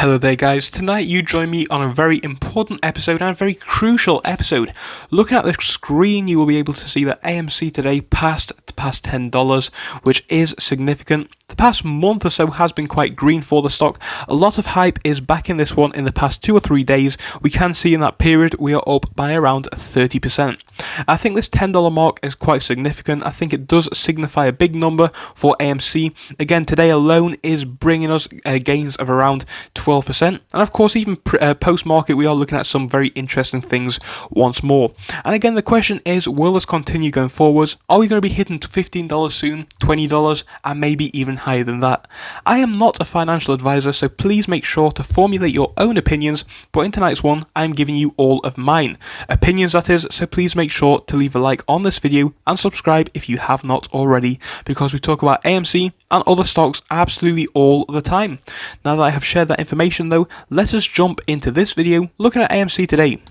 Hello there guys, tonight you join me on a very important episode and a very crucial episode. Looking at the screen you will be able to see that AMC today passed $10, which is significant. The past month or so has been quite green for the stock. A lot of hype is back in this one in the past 2 or 3 days. We can see in that period we are up by around 30%. I think this $10 mark is quite significant. I think it does signify a big number for AMC. Again, today alone is bringing us gains of around 12%. And of course, even post-market, we are looking at some very interesting things once more. And again, the question is, will this continue going forwards? Are we going to be hitting $15 soon, $20, and maybe even higher than that? I am not a financial advisor, so please make sure to formulate your own opinions, but in tonight's one, I'm giving you all of mine. Opinions, that is, so please make sure to leave a like on this video and subscribe if you have not already, because we talk about AMC and other stocks absolutely all the time. Now that I have shared that information though, let us jump into this video looking at AMC today.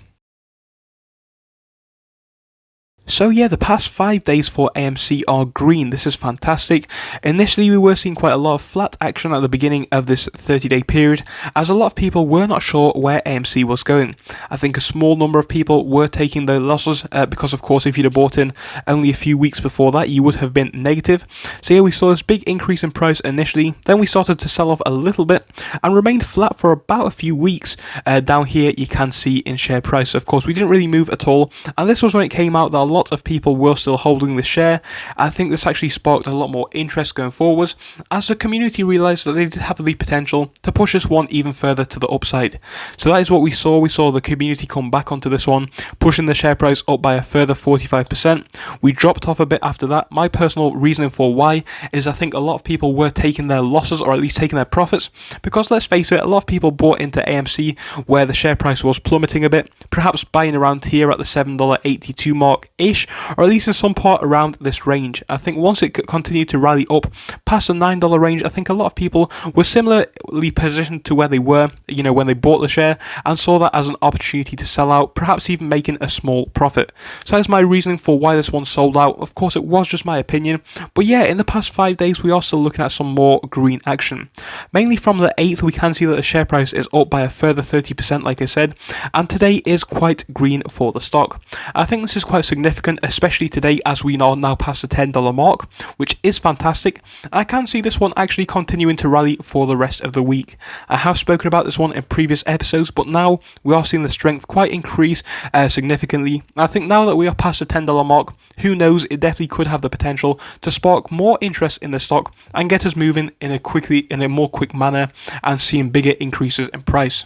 So yeah, the past 5 days for AMC are green. This is fantastic. Initially, we were seeing quite a lot of flat action at the beginning of this 30-day period, as a lot of people were not sure where AMC was going. I think a small number of people were taking their losses because, of course, if you'd have bought in only a few weeks before that, you would have been negative. So yeah, we saw this big increase in price initially. Then we started to sell off a little bit and remained flat for about a few weeks. Down here, you can see in share price. Of course, we didn't really move at all, and this was when it came out that a lot of people were still holding the share. I think this actually sparked a lot more interest going forwards, as the community realised that they did have the potential to push this one even further to the upside. So that is what we saw. We saw the community come back onto this one, pushing the share price up by a further 45%. We dropped off a bit after that. My personal reasoning for why is I think a lot of people were taking their losses, or at least taking their profits, because let's face it, a lot of people bought into AMC where the share price was plummeting a bit, perhaps buying around here at the $7.82 mark-ish, or at least in some part around this range. I think once it continued to rally up past the $9 range, I think a lot of people were similarly positioned to where they were, when they bought the share, and saw that as an opportunity to sell out, perhaps even making a small profit. So that's my reasoning for why this one sold out. Of course, it was just my opinion, but yeah, in the past 5 days, we are still looking at some more green action. Mainly from the 8th, we can see that the share price is up by a further 30%, like I said, and today is quite green for the stock. I think this is quite significant, especially today as we are now past the $10 mark, which is fantastic. I can see this one actually continuing to rally for the rest of the week. I have spoken about this one in previous episodes, but now we are seeing the strength quite increase significantly. I think now that we are past the $10 mark, who knows, it definitely could have the potential to spark more interest in the stock and get us moving in a more quick manner and seeing bigger increases in price.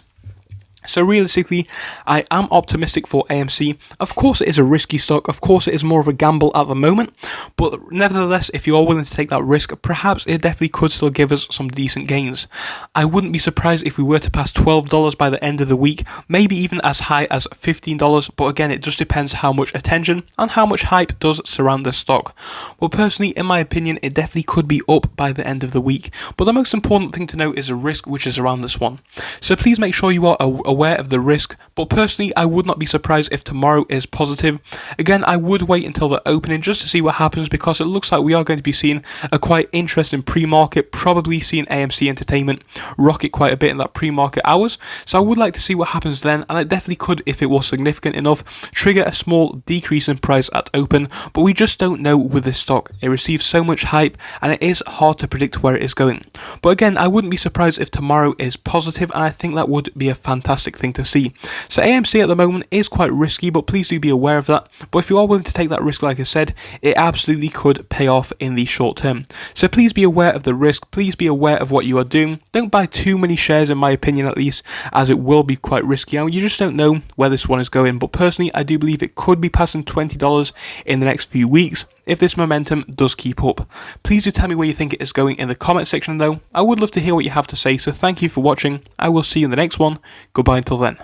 So realistically, I am optimistic for AMC. Of course it is a risky stock, of course it is more of a gamble at the moment, but nevertheless, if you are willing to take that risk, perhaps it definitely could still give us some decent gains. I wouldn't be surprised if we were to pass $12 by the end of the week, maybe even as high as $15, but again, it just depends how much attention and how much hype does surround the stock. But personally, in my opinion, it definitely could be up by the end of the week, but the most important thing to note is the risk which is around this one. So please make sure you are aware of the risk, but personally I would not be surprised if tomorrow is positive. Again, I would wait until the opening just to see what happens, because it looks like we are going to be seeing a quite interesting pre-market, probably seeing AMC Entertainment rocket quite a bit in that pre-market hours. So I would like to see what happens then, and it definitely could, if it was significant enough, trigger a small decrease in price at open, but we just don't know with this stock. It receives so much hype and it is hard to predict where it is going. But again, I wouldn't be surprised if tomorrow is positive, and I think that would be a fantastic thing to see. So AMC at the moment is quite risky, but please do be aware of that. But if you are willing to take that risk, like I said, it absolutely could pay off in the short term. So please be aware of the risk, please be aware of what you are doing. Don't buy too many shares, in my opinion at least, as it will be quite risky and you just don't know where this one is going. But personally, I do believe it could be passing $20 in the next few weeks if this momentum does keep up. Please do tell me where you think it is going in the comment section though. I would love to hear what you have to say, so thank you for watching. I will see you in the next one. Goodbye until then.